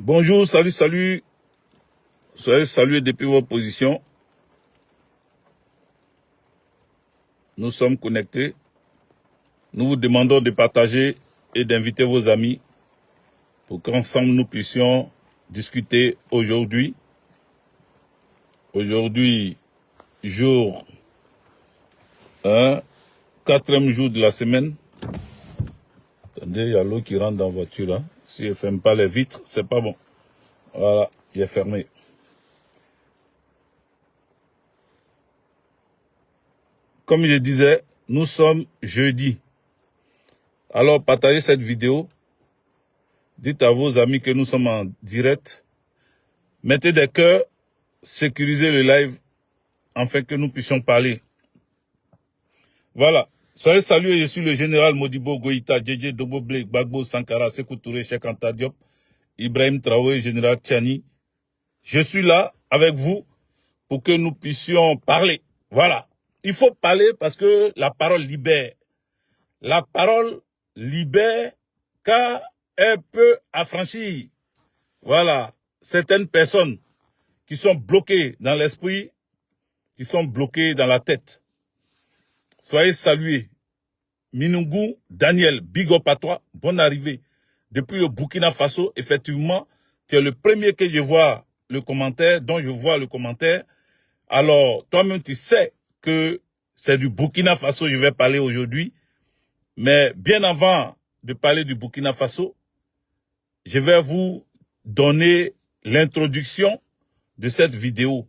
Bonjour, salut. Soyez salués depuis vos positions. Nous sommes connectés. Nous vous demandons de partager et d'inviter vos amis pour qu'ensemble nous puissions discuter aujourd'hui. Aujourd'hui, jour 1, 4e jour de la semaine. Attendez, il y a l'eau qui rentre dans la voiture là. Si elle ne ferme pas les vitres, c'est pas bon. Voilà, il est fermé. Comme je disais, nous sommes jeudi. Alors partagez cette vidéo. Dites à vos amis que nous sommes en direct. Mettez des cœurs, sécurisez le live afin que nous puissions parler. Voilà. Soyez salués, je suis le général Modibo Goïta, Djedje Dobo Blake, Gbagbo Sankara, Sékou Touré, Cheikh Anta Diop, Ibrahim Traoré, général Tchani. Je suis là avec vous pour que nous puissions parler. Voilà. Il faut parler parce que la parole libère. La parole libère car elle peut affranchir. Voilà. Certaines personnes qui sont bloquées dans l'esprit, qui sont bloquées dans la tête. Soyez salués. Minungu, Daniel, big up à toi, bonne arrivée. Depuis le Burkina Faso, effectivement, tu es le premier que je vois le commentaire, dont je vois le commentaire. Alors, toi-même, tu sais que c'est du Burkina Faso que je vais parler aujourd'hui. Mais bien avant de parler du Burkina Faso, je vais vous donner l'introduction de cette vidéo.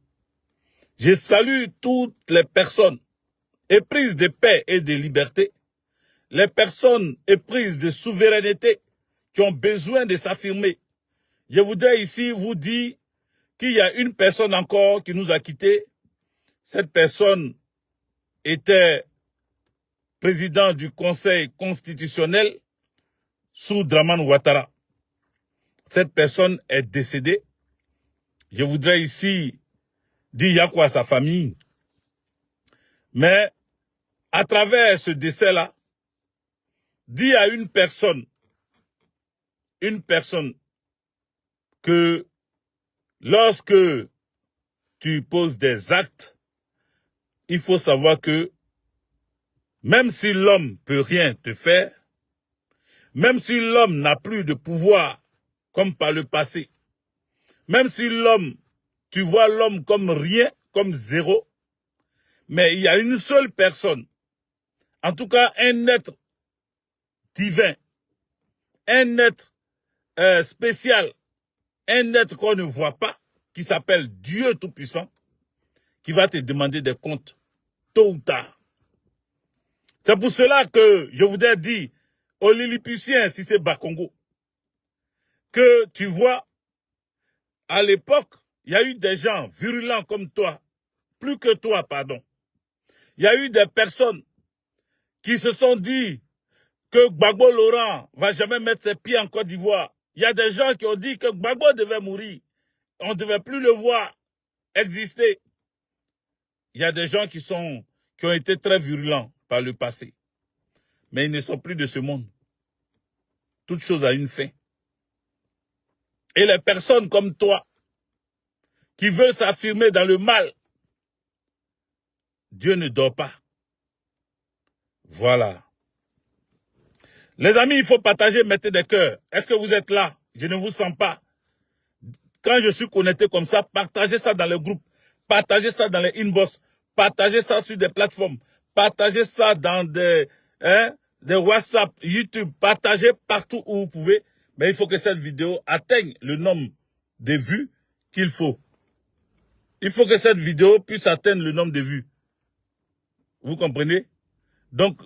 Je salue toutes les personnes éprises de paix et de liberté, les personnes éprises de souveraineté qui ont besoin de s'affirmer. Je voudrais ici vous dire qu'il y a une personne encore qui nous a quittés. Cette personne était président du Conseil constitutionnel sous Dramane Ouattara. Cette personne est décédée. Je voudrais ici dire Yakou à sa famille. Mais à travers ce décès-là, dis à une personne que lorsque tu poses des actes, il faut savoir que même si l'homme peut rien te faire, même si l'homme n'a plus de pouvoir comme par le passé, même si tu vois l'homme comme rien, comme zéro, mais il y a une seule personne, en tout cas un être divin, un être spécial, un être qu'on ne voit pas, qui s'appelle Dieu Tout-Puissant, qui va te demander des comptes tôt ou tard. C'est pour cela que je voudrais dire aux Lilliputiens, si c'est Bakongo, que tu vois, à l'époque, il y a eu des gens virulents comme toi, plus que toi, pardon. Il y a eu des personnes qui se sont dit que Gbagbo Laurent va jamais mettre ses pieds en Côte d'Ivoire. Il y a des gens qui ont dit que Gbagbo devait mourir. On ne devait plus le voir exister. Il y a des gens qui ont été très virulents par le passé. Mais ils ne sont plus de ce monde. Toute chose a une fin. Et les personnes comme toi, qui veulent s'affirmer dans le mal, Dieu ne dort pas. Voilà. Les amis, il faut partager, mettez des cœurs. Est-ce que vous êtes là? Je ne vous sens pas. Quand je suis connecté comme ça, partagez ça dans les groupes, partagez ça dans les inbox, partagez ça sur des plateformes, partagez ça dans des WhatsApp, YouTube, partagez partout où vous pouvez. Mais il faut que cette vidéo atteigne le nombre de vues qu'il faut. Il faut que cette vidéo puisse atteindre le nombre de vues. Vous comprenez? Donc,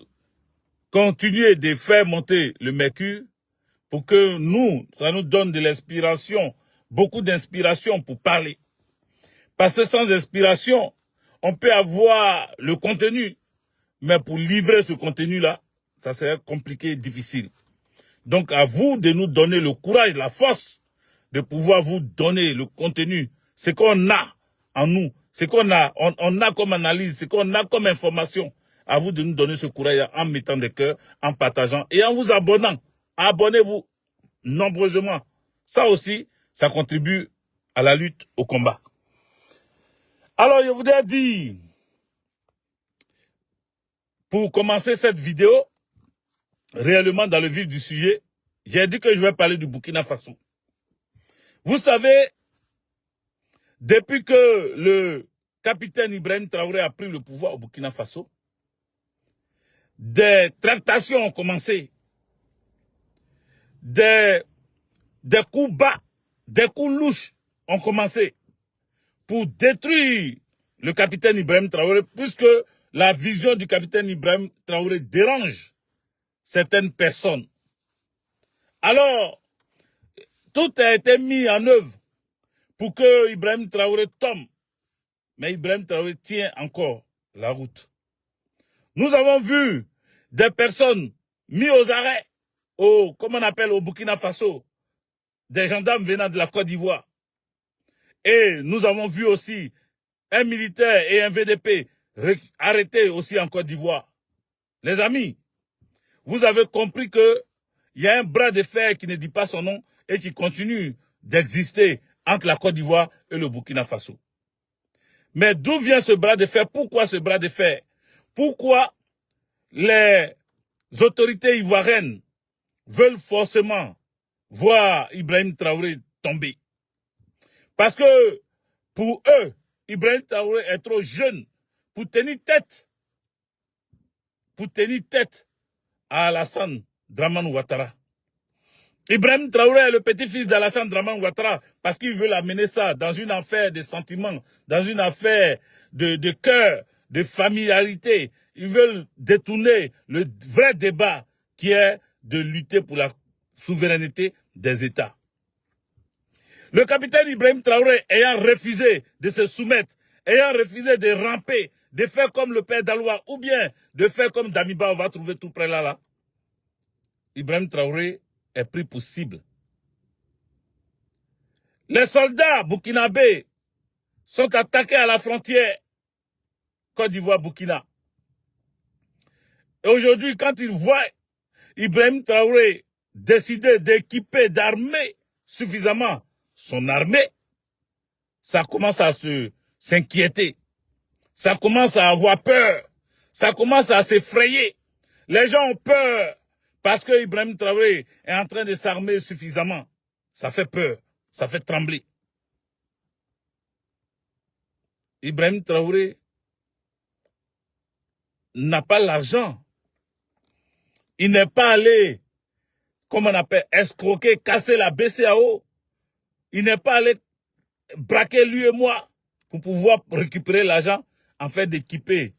continuez de faire monter le mercure pour que ça nous donne de l'inspiration, beaucoup d'inspiration pour parler. Parce que sans inspiration, on peut avoir le contenu, mais pour livrer ce contenu-là, ça serait compliqué et difficile. Donc, à vous de nous donner le courage, la force de pouvoir vous donner le contenu, ce qu'on a en nous, ce qu'on a, on a comme analyse, ce qu'on a comme information. À vous de nous donner ce courage en mettant des cœurs, en partageant et en vous abonnant. Abonnez-vous nombreusement. Ça aussi, ça contribue à la lutte, au combat. Alors, je voudrais dire, pour commencer cette vidéo, réellement dans le vif du sujet, j'ai dit que je vais parler du Burkina Faso. Vous savez, depuis que le capitaine Ibrahim Traoré a pris le pouvoir au Burkina Faso, des tractations ont commencé, des coups bas, des coups louches ont commencé pour détruire le capitaine Ibrahim Traoré, puisque la vision du capitaine Ibrahim Traoré dérange certaines personnes. Alors, tout a été mis en œuvre pour que Ibrahim Traoré tombe. Mais Ibrahim Traoré tient encore la route. Nous avons vu des personnes mises aux arrêts, comme on appelle au Burkina Faso, des gendarmes venant de la Côte d'Ivoire. Et nous avons vu aussi un militaire et un VDP arrêtés aussi en Côte d'Ivoire. Les amis, vous avez compris que il y a un bras de fer qui ne dit pas son nom et qui continue d'exister entre la Côte d'Ivoire et le Burkina Faso. Mais d'où vient ce bras de fer? Pourquoi ce bras de fer? Pourquoi les autorités ivoiriennes veulent forcément voir Ibrahim Traoré tomber? Parce que pour eux, Ibrahim Traoré est trop jeune pour tenir tête à Alassane Dramane Ouattara. Ibrahim Traoré est le petit-fils d'Alassane Dramane Ouattara parce qu'il veut l'amener ça dans une affaire de sentiments, dans une affaire de cœur, de familiarité. Ils veulent détourner le vrai débat qui est de lutter pour la souveraineté des États. Le capitaine Ibrahim Traoré ayant refusé de se soumettre, ayant refusé de ramper, de faire comme le père Daloua ou bien de faire comme Damiba, on va trouver tout près là. Ibrahim Traoré est pris pour cible. Les soldats burkinabés sont attaqués à la frontière Côte d'Ivoire-Burkina. Et aujourd'hui, quand ils voient Ibrahim Traoré décider d'équiper, d'armer suffisamment son armée, ça commence à s'inquiéter. Ça commence à avoir peur. Ça commence à s'effrayer. Les gens ont peur parce que Ibrahim Traoré est en train de s'armer suffisamment. Ça fait peur. Ça fait trembler. Ibrahim Traoré n'a pas l'argent. Il n'est pas allé, comme on appelle, escroquer, casser la BCAO. Il n'est pas allé braquer lui et moi pour pouvoir récupérer l'argent en fait d'équiper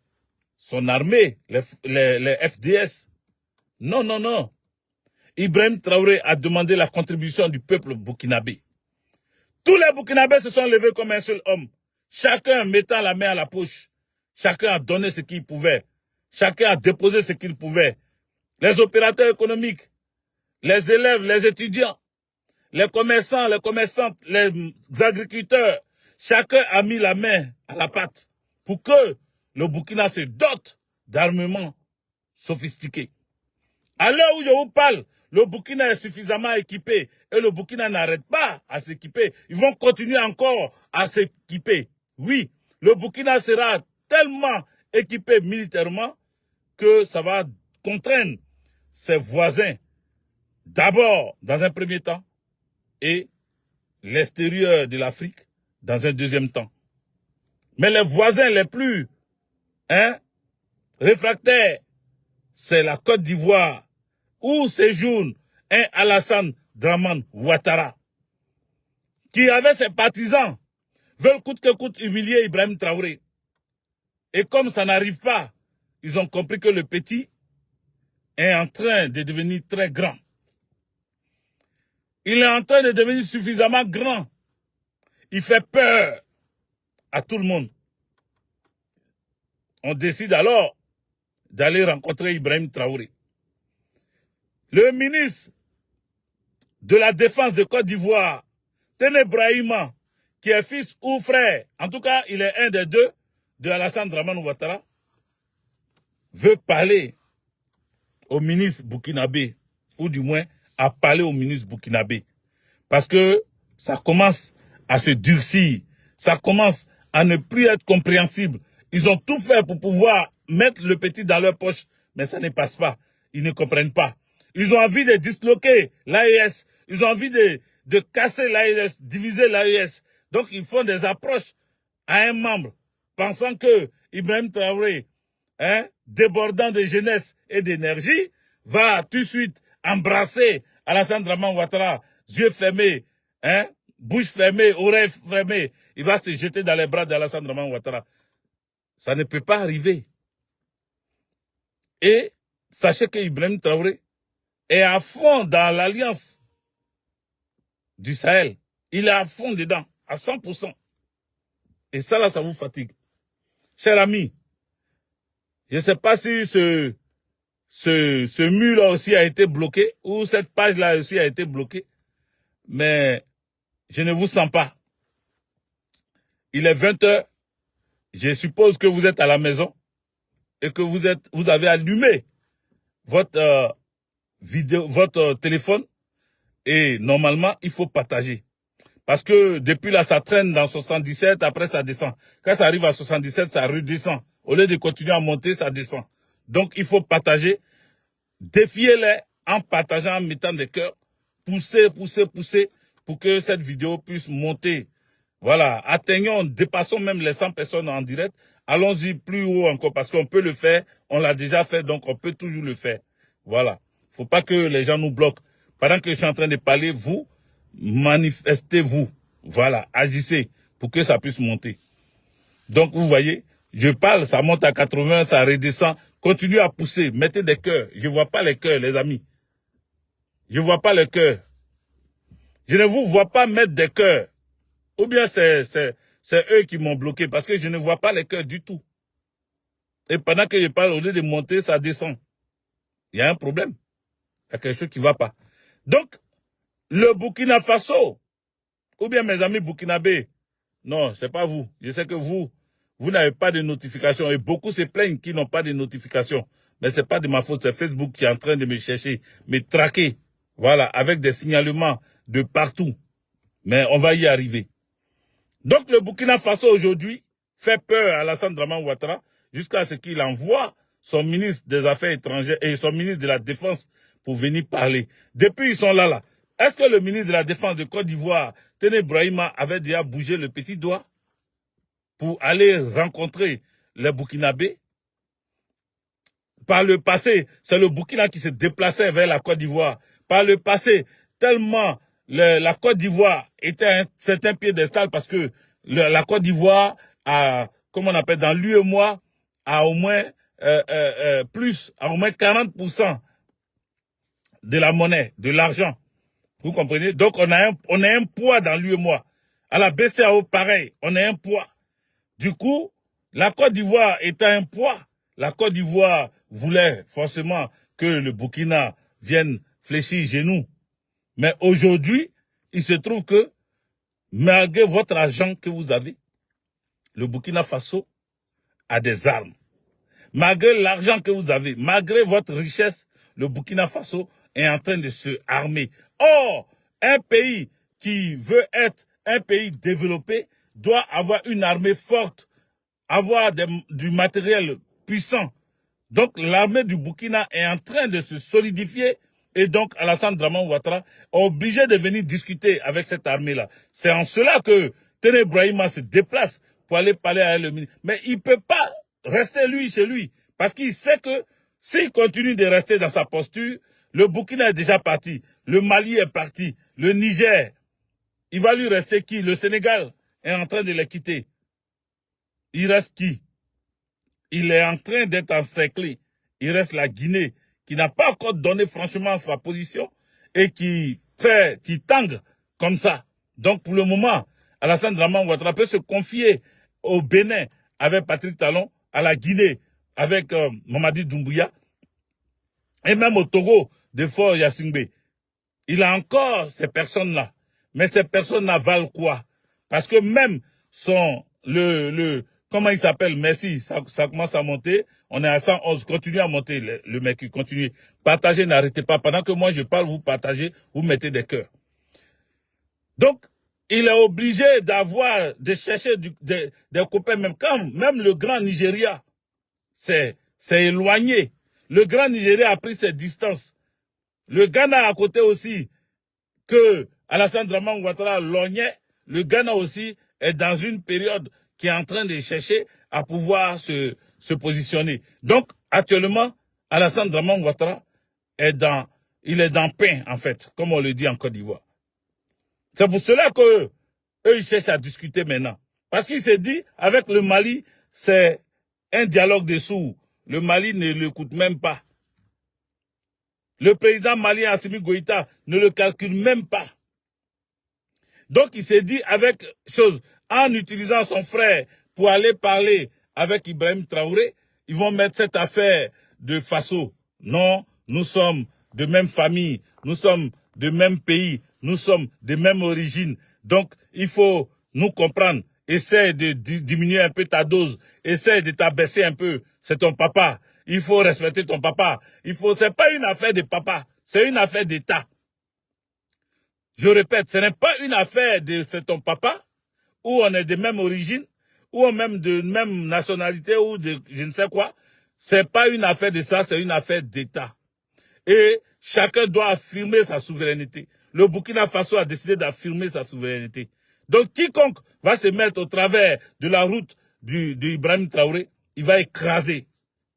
son armée, les FDS. Non, non, non. Ibrahim Traoré a demandé la contribution du peuple burkinabé. Tous les Burkinabés se sont levés comme un seul homme. Chacun mettant la main à la poche. Chacun a donné ce qu'il pouvait. Chacun a déposé ce qu'il pouvait. Les opérateurs économiques, les élèves, les étudiants, les commerçants, les commerçantes, les agriculteurs, chacun a mis la main à la pâte pour que le Burkina se dote d'armements sophistiqués. À l'heure où je vous parle, le Burkina est suffisamment équipé et le Burkina n'arrête pas à s'équiper. Ils vont continuer encore à s'équiper. Oui, le Burkina sera tellement équipé militairement que ça va contraindre ses voisins, d'abord dans un premier temps, et l'extérieur de l'Afrique dans un deuxième temps. Mais les voisins les plus réfractaires, c'est la Côte d'Ivoire, où séjourne un Alassane Dramane Ouattara, qui avec ses partisans veulent coûte que coûte humilier Ibrahim Traoré. Et comme ça n'arrive pas, ils ont compris que le petit est en train de devenir très grand. Il est en train de devenir suffisamment grand. Il fait peur à tout le monde. On décide alors d'aller rencontrer Ibrahim Traoré. Le ministre de la Défense de Côte d'Ivoire, Téné Brahima, qui est fils ou frère, en tout cas il est un des deux, de Alassane Dramane Ouattara, veut parler au ministre burkinabé, ou du moins à parler au ministre burkinabé. Parce que ça commence à se durcir. Ça commence à ne plus être compréhensible. Ils ont tout fait pour pouvoir mettre le petit dans leur poche, mais ça ne passe pas. Ils ne comprennent pas. Ils ont envie de disloquer l'AES. Ils ont envie de casser l'AES, diviser l'AES. Donc, ils font des approches à un membre, pensant que Ibrahim Traoré, débordant de jeunesse et d'énergie, va tout de suite embrasser Alassane Draman Ouattara, yeux fermés, bouche fermée, oreille fermée. Il va se jeter dans les bras d'Alassane Draman Ouattara. Ça ne peut pas arriver. Et sachez que Ibrahim Traoré est à fond dans l'alliance du Sahel. Il est à fond dedans, à 100%. Et ça, là, ça vous fatigue. Cher ami, je ne sais pas si ce mur-là aussi a été bloqué, ou cette page-là aussi a été bloquée, mais je ne vous sens pas. Il est 20 h. Je suppose que vous êtes à la maison et que vous avez allumé votre votre téléphone, et normalement, il faut partager. Parce que depuis là, ça traîne dans 77, après ça descend. Quand ça arrive à 77, ça redescend. Au lieu de continuer à monter, ça descend. Donc, il faut partager. Défiez-les en partageant, en mettant des cœurs. Poussez, poussez, poussez pour que cette vidéo puisse monter. Voilà, atteignons, dépassons même les 100 personnes en direct. Allons-y plus haut encore parce qu'on peut le faire. On l'a déjà fait, donc on peut toujours le faire. Voilà. Faut pas que les gens nous bloquent. Pendant que je suis en train de parler, vous, manifestez-vous. Voilà, agissez pour que ça puisse monter. Donc, vous voyez, je parle, ça monte à 80, ça redescend. Continuez à pousser, mettez des cœurs. Je ne vois pas les cœurs, les amis. Je ne vois pas les cœurs. Je ne vous vois pas mettre des cœurs. Ou bien c'est eux qui m'ont bloqué parce que je ne vois pas les cœurs du tout. Et pendant que je parle, au lieu de monter, ça descend. Il y a un problème. Il y a quelque chose qui ne va pas. Donc, le Burkina Faso, ou bien mes amis burkinabés, non, c'est pas vous. Je sais que vous n'avez pas de notification et beaucoup se plaignent qui n'ont pas de notification. Mais c'est pas de ma faute, c'est Facebook qui est en train de me chercher, me traquer. Voilà, avec des signalements de partout. Mais on va y arriver. Donc le Burkina Faso aujourd'hui fait peur à Alassane Draman Ouattara jusqu'à ce qu'il envoie son ministre des Affaires étrangères et son ministre de la Défense pour venir parler. Depuis ils sont là. Est-ce que le ministre de la Défense de Côte d'Ivoire, Téné Brahima, avait déjà bougé le petit doigt pour aller rencontrer les Burkinabés? Par le passé, c'est le Burkina qui se déplaçait vers la Côte d'Ivoire. Par le passé, tellement la Côte d'Ivoire était un certain piédestal parce que la Côte d'Ivoire a, comment on appelle, dans l'UEMOA, a au moins à au moins 40% de la monnaie, de l'argent. Vous comprenez? Donc on a un poids dans l'UEMOA. À la BCAO, pareil, on a un poids. Du coup, la Côte d'Ivoire étant un poids, la Côte d'Ivoire voulait forcément que le Burkina vienne fléchir genoux. Mais aujourd'hui, il se trouve que, malgré votre argent que vous avez, le Burkina Faso a des armes. Malgré l'argent que vous avez, malgré votre richesse, le Burkina Faso est en train de se armer. Or, un pays qui veut être un pays développé doit avoir une armée forte, avoir du matériel puissant. Donc, l'armée du Burkina est en train de se solidifier et donc Alassane Draman Ouattara est obligé de venir discuter avec cette armée-là. C'est en cela que Téné Brahima se déplace pour aller parler à le ministre. Mais il ne peut pas rester lui chez lui parce qu'il sait que s'il continue de rester dans sa posture, le Burkina est déjà parti, le Mali est parti, le Niger, il va lui rester qui? Le Sénégal est en train de les quitter. Il reste qui? Il est en train d'être encerclé. Il reste la Guinée, qui n'a pas encore donné franchement sa position et qui tangue comme ça. Donc pour le moment, Alassane Draman Ouattara peut se confier au Bénin avec Patrick Talon, à la Guinée avec Mamadi Doumbouya, et même au Togo de Faure Gnassingbé. Il a encore ces personnes-là. Mais ces personnes-là valent quoi? Parce que même comment il s'appelle? Merci, ça commence à monter. On est à 111. Continuez à monter, le mec, continuez. Partagez, n'arrêtez pas. Pendant que moi je parle, vous partagez, vous mettez des cœurs. Donc, il est obligé d'avoir, de chercher des copains, même le grand Nigeria, c'est éloigné. Le grand Nigeria a pris ses distances. Le Ghana à côté aussi, que Alassane Dramane Ouattara lognait, le Ghana aussi est dans une période qui est en train de chercher à pouvoir se positionner. Donc, actuellement, Alassane Dramane Ouattara il est dans pain, en fait, comme on le dit en Côte d'Ivoire. C'est pour cela qu'eux, ils cherchent à discuter maintenant. Parce qu'il s'est dit, avec le Mali, c'est un dialogue de sourds. Le Mali ne l'écoute même pas. Le président malien Assimi Goïta ne le calcule même pas. Donc il s'est dit avec en utilisant son frère pour aller parler avec Ibrahim Traoré, ils vont mettre cette affaire de façon. Non, nous sommes de même famille, nous sommes de même pays, nous sommes de même origine. Donc il faut nous comprendre. Essaie de diminuer un peu ta dose, essaie de t'abaisser un peu. C'est ton papa. Il faut respecter ton papa. C'est pas une affaire de papa, c'est une affaire d'État. Je répète, ce n'est pas une affaire de c'est ton papa, où on est de même origine, ou même de même nationalité, ou de je ne sais quoi. C'est pas une affaire de ça, c'est une affaire d'État. Et chacun doit affirmer sa souveraineté. Le Burkina Faso a décidé d'affirmer sa souveraineté. Donc quiconque va se mettre au travers de la route d'Ibrahim Traoré, il va écraser,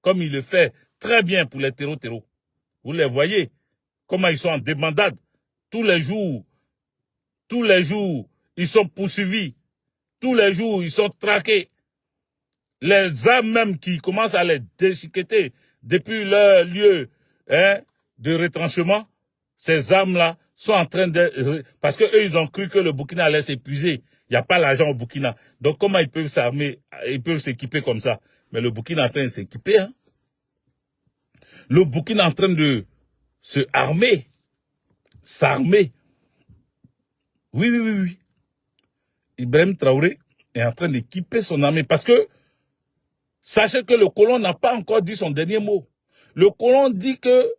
comme il le fait très bien pour les terreaux. Vous les voyez, comment ils sont en débandade. Tous les jours, ils sont poursuivis. Tous les jours, ils sont traqués. Les âmes même qui commencent à les déchiqueter depuis leur lieu de retranchement, ces âmes-là sont en train de... Parce qu'eux, ils ont cru que le Burkina allait s'épuiser. Il n'y a pas l'argent au Burkina. Donc, comment ils peuvent s'armer, ils peuvent s'équiper comme ça? Mais le Burkina est en train de s'équiper. Hein? Le Burkina est en train de se armer. S'armer. Oui. Ibrahim Traoré est en train d'équiper son armée. Parce que, sachez que le colon n'a pas encore dit son dernier mot. Le colon dit que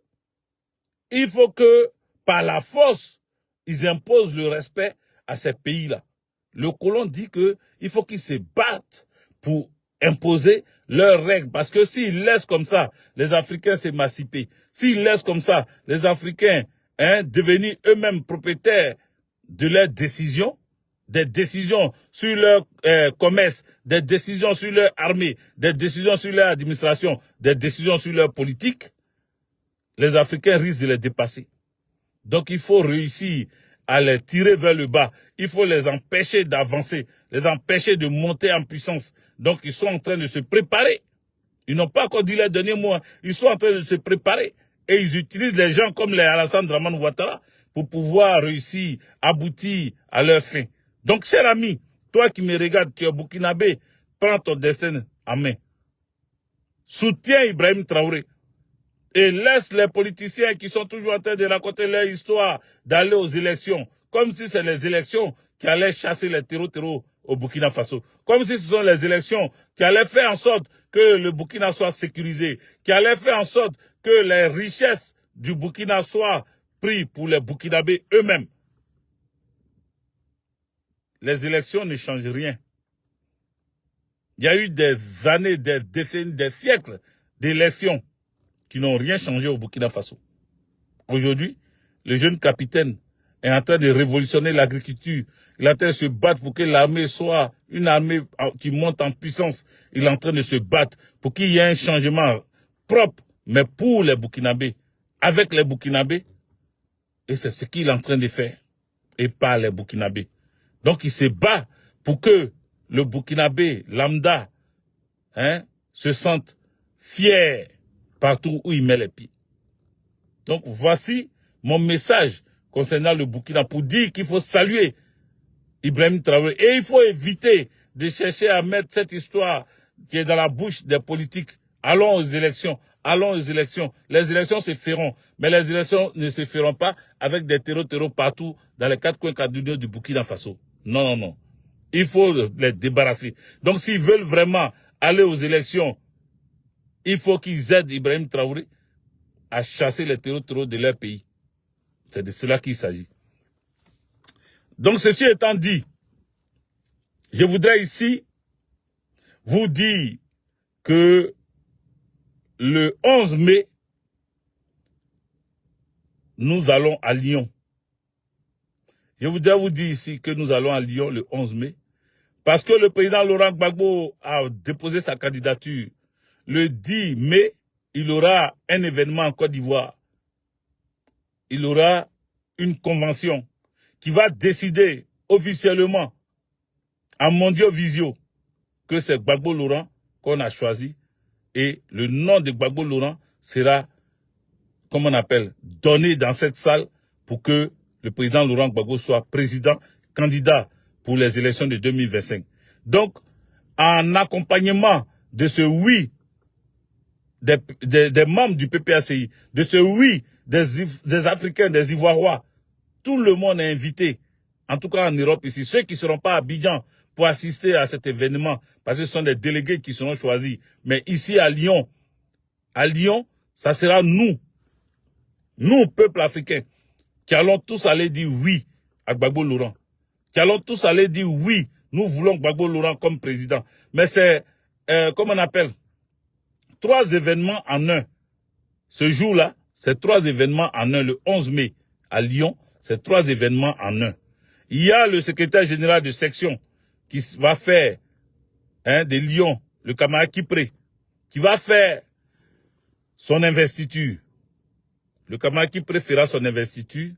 il faut que, par la force, ils imposent le respect à ces pays-là. Le colon dit que il faut qu'ils se battent pour imposer leurs règles. Parce que s'ils laissent comme ça les Africains s'émanciper, s'ils laissent comme ça les Africains devenir eux-mêmes propriétaires de leurs décisions, des décisions sur leur commerce, des décisions sur leur armée, des décisions sur leur administration, des décisions sur leur politique, les Africains risquent de les dépasser. Donc il faut réussir à les tirer vers le bas. Il faut les empêcher d'avancer, les empêcher de monter en puissance. Donc ils sont en train de se préparer. Ils n'ont pas encore dit les derniers mots. Ils sont en train de se préparer. Et ils utilisent les gens comme les Alassane Dramane Ouattara pour pouvoir réussir, aboutir à leur fin. Donc, cher ami, toi qui me regardes, tu es burkinabé, prends ton destin en main. Soutiens Ibrahim Traoré. Et laisse les politiciens qui sont toujours en train de raconter leur histoire d'aller aux élections. Comme si c'est les élections qui allaient chasser les terreaux au Burkina Faso. Comme si ce sont les élections qui allaient faire en sorte que le Burkina soit sécurisé. Qui allaient faire en sorte que les richesses du Burkina soient prises pour les Burkinabés eux-mêmes. Les élections ne changent rien. Il y a eu des années, des décennies, des siècles d'élections qui n'ont rien changé au Burkina Faso. Aujourd'hui, le jeune capitaine est en train de révolutionner l'agriculture. Il est en train de se battre pour que l'armée soit une armée qui monte en puissance. Il est en train de se battre pour qu'il y ait un changement propre, mais pour les Burkinabés, avec les Burkinabés. Et c'est ce qu'il est en train de faire, et pas les Burkinabés. Donc il se bat pour que le Burkinabé lambda se sente fier partout où il met les pieds. Donc voici mon message concernant le Burkina pour dire qu'il faut saluer Ibrahim Traoré. Et il faut éviter de chercher à mettre cette histoire qui est dans la bouche des politiques. Allons aux élections, allons aux élections. Les élections se feront, mais les élections ne se feront pas avec des terreaux partout dans les 4 coins cardinaux du Burkina Faso. Non. Il faut les débarrasser. Donc s'ils veulent vraiment aller aux élections, il faut qu'ils aident Ibrahim Traoré à chasser les terreaux de leur pays. C'est de cela qu'il s'agit. Donc, ceci étant dit, je voudrais ici vous dire que le 11 mai, nous allons à Lyon. Je voudrais vous dire ici que nous allons à Lyon le 11 mai, parce que le président Laurent Gbagbo a déposé sa candidature. Le 10 mai, il aura un événement en Côte d'Ivoire. Il aura une convention qui va décider officiellement en Mondiovisio que c'est Gbagbo Laurent qu'on a choisi et le nom de Gbagbo Laurent sera, comme on appelle, donné dans cette salle pour que le président Laurent Gbagbo soit président, candidat pour les élections de 2025. Donc, en accompagnement de ce oui des membres du PPACI, de ce oui des Africains, des Ivoiriens, tout le monde est invité, en tout cas en Europe ici. Ceux qui ne seront pas à Abidjan pour assister à cet événement, parce que ce sont des délégués qui seront choisis. Mais ici à Lyon, ça sera nous, peuple africain, qui allons tous aller dire oui à Gbagbo Laurent. Qui allons tous aller dire oui, nous voulons Gbagbo Laurent comme président. Mais c'est, comment on appelle, 3 événements en un. Ce jour-là, c'est 3 événements en un, le 11 mai à Lyon, c'est 3 événements en un. Il y a le secrétaire général de section qui va faire de Lyon, le camarade Kipré, qui va faire son investiture. Le camarade Kipré fera son investiture.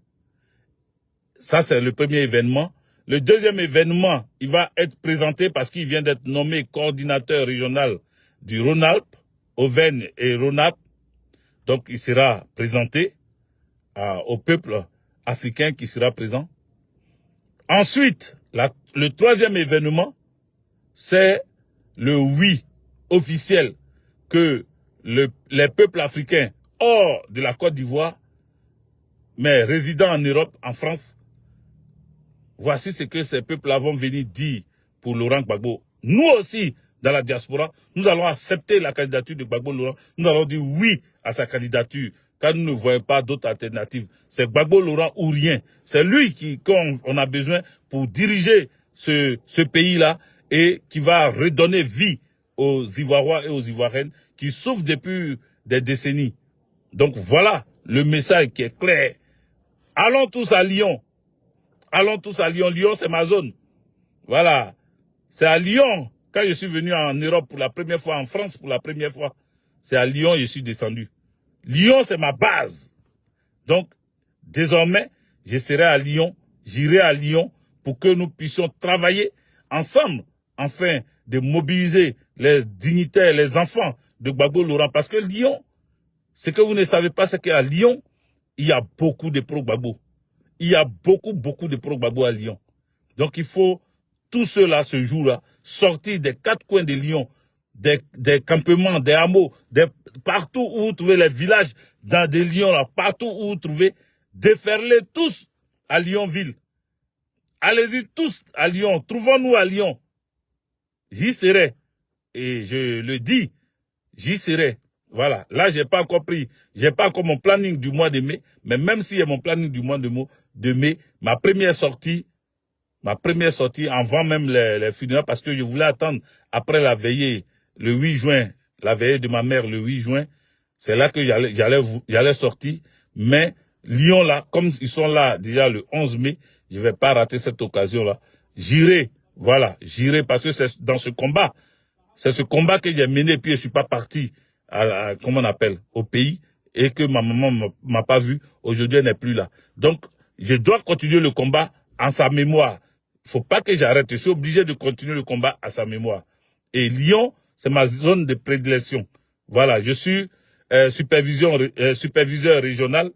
Ça, c'est le premier événement. Le deuxième événement, il va être présenté parce qu'il vient d'être nommé coordinateur régional du Rhône-Alpes, Auvergne et Rhône-Alpes. Donc, il sera présenté au peuple africain qui sera présent. Ensuite, le troisième événement, c'est le oui officiel que les peuples africains hors de la Côte d'Ivoire, mais résidant en Europe, en France, voici ce que ces peuples-là vont venir dire pour Laurent Gbagbo. Nous aussi, dans la diaspora, nous allons accepter la candidature de Gbagbo Laurent. Nous allons dire oui à sa candidature, car nous ne voyons pas d'autres alternatives. C'est Gbagbo Laurent ou rien. C'est lui qu'on a besoin pour diriger ce pays-là et qui va redonner vie aux Ivoiriens et aux Ivoiriennes qui souffrent depuis des décennies. Donc voilà le message qui est clair. Allons tous à Lyon. Allons tous à Lyon. Lyon, c'est ma zone. Voilà. C'est à Lyon. Quand je suis venu en Europe pour la première fois, en France pour la première fois, c'est à Lyon que je suis descendu. Lyon, c'est ma base. Donc, désormais, je serai à Lyon, j'irai à Lyon pour que nous puissions travailler ensemble, afin de mobiliser les dignitaires, les enfants de Gbagbo Laurent. Parce que Lyon, ce que vous ne savez pas, c'est qu'à Lyon, il y a beaucoup de pro-Gbagbo. Il y a beaucoup de pro-Gbagbo à Lyon. Donc, il faut, tous ceux-là, ce jour-là, sortir des 4 coins de Lyon, des campements, des hameaux, partout où vous trouvez les villages dans des Lyons, là, partout où vous trouvez, déferler tous à Lyonville. Allez-y tous à Lyon. Trouvons-nous à Lyon. J'y serai. Et je le dis, j'y serai. Voilà. Là, j'ai pas encore pris, j'ai pas encore mon planning du mois de mai. Mais même s'il y a mon planning du mois de mai, ma première sortie, avant même les funérailles, parce que je voulais attendre après la veillée, le 8 juin, la veillée de ma mère, le 8 juin. C'est là que j'allais sortir. Mais Lyon, là, comme ils sont là déjà le 11 mai, je vais pas rater cette occasion-là. J'irai, voilà, j'irai parce que c'est dans ce combat. C'est ce combat que j'ai mené, puis je suis pas parti comment on appelle, au pays, et que ma maman m'a pas vu. Aujourd'hui, elle n'est plus là. Donc, je dois continuer le combat en sa mémoire. Il faut pas que j'arrête. Je suis obligé de continuer le combat à sa mémoire. Et Lyon, c'est ma zone de prédilection. Voilà, je suis superviseur régional,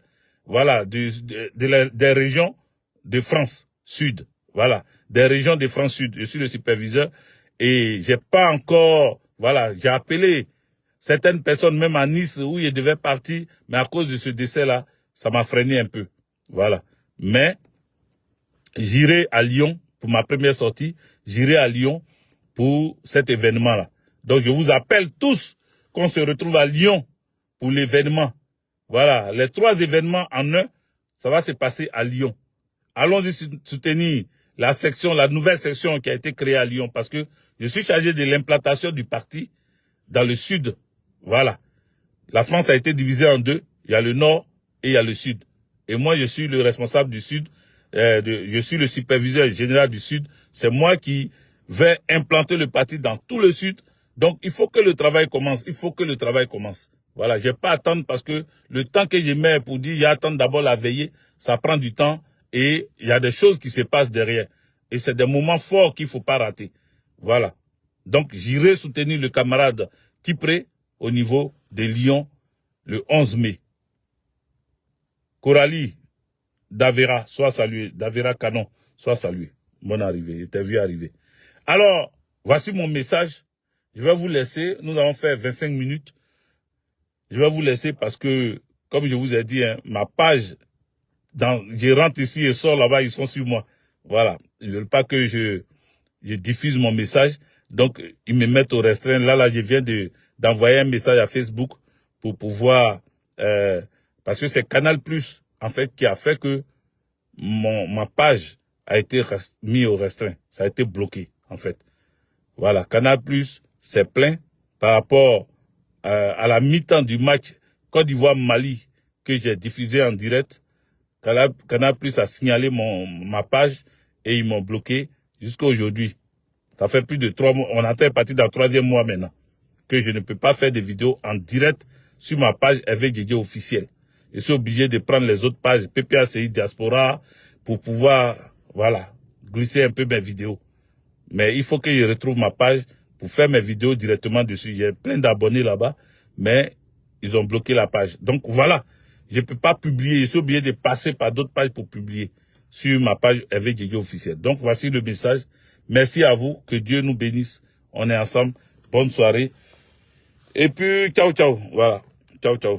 voilà, des régions de France Sud. Voilà, des régions de France Sud. Je suis le superviseur et j'ai pas encore, voilà, j'ai appelé certaines personnes, même à Nice, où ils devaient partir, mais à cause de ce décès-là, ça m'a freiné un peu. Voilà. Mais j'irai à Lyon pour ma première sortie. J'irai à Lyon pour cet événement-là. Donc, je vous appelle tous qu'on se retrouve à Lyon pour l'événement. Voilà. Les 3 événements en un, ça va se passer à Lyon. Allons-y soutenir la nouvelle section qui a été créée à Lyon, parce que je suis chargé de l'implantation du parti dans le sud. Voilà. La France a été divisée en deux. Il y a le nord et il y a le sud. Et moi, je suis le responsable du sud. Je suis le superviseur général du sud. C'est moi qui vais implanter le parti dans tout le sud. Donc, il faut que le travail commence. Il faut que le travail commence. Voilà. Je vais pas attendre, parce que le temps que je mets pour dire, il y a attendre d'abord la veillée, ça prend du temps. Et il y a des choses qui se passent derrière. Et c'est des moments forts qu'il faut pas rater. Voilà. Donc, j'irai soutenir le camarade Kipré au niveau de Lyon le 11 mai. Coralie Davera, soit salué. Davera Canon, soit salué. Bonne arrivée. Je t'ai vu arriver. Alors, voici mon message. Je vais vous laisser. Nous allons faire 25 minutes. Je vais vous laisser parce que, comme je vous ai dit, hein, ma page, je rentre ici et sors là-bas, ils sont sur moi. Voilà. Ils ne veulent pas que je diffuse mon message. Donc, ils me mettent au restreint. Là, je viens d'envoyer un message à Facebook pour pouvoir, parce que c'est Canal+, en fait, qui a fait que ma page a été mise au restreint. Ça a été bloqué, en fait. Voilà. Canal+, c'est plein par rapport à la mi-temps du match Côte d'Ivoire-Mali que j'ai diffusé en direct. Canal+ a signalé ma page et ils m'ont bloqué jusqu'à aujourd'hui. Ça fait plus de 3 mois. On est parti dans le 3e mois maintenant. Que je ne peux pas faire des vidéos en direct sur ma page avec Djedje officiel. Je suis obligé de prendre les autres pages PPACI Diaspora pour pouvoir, voilà, glisser un peu mes vidéos. Mais il faut que je retrouve ma page pour faire mes vidéos directement dessus. J'ai plein d'abonnés là-bas, mais ils ont bloqué la page. Donc voilà, je ne peux pas publier. Je suis obligé de passer par d'autres pages pour publier sur ma page avec Djedje officiel. Donc voici le message. Merci à vous. Que Dieu nous bénisse. On est ensemble. Bonne soirée. Et puis, ciao, ciao. Voilà. Ciao, ciao.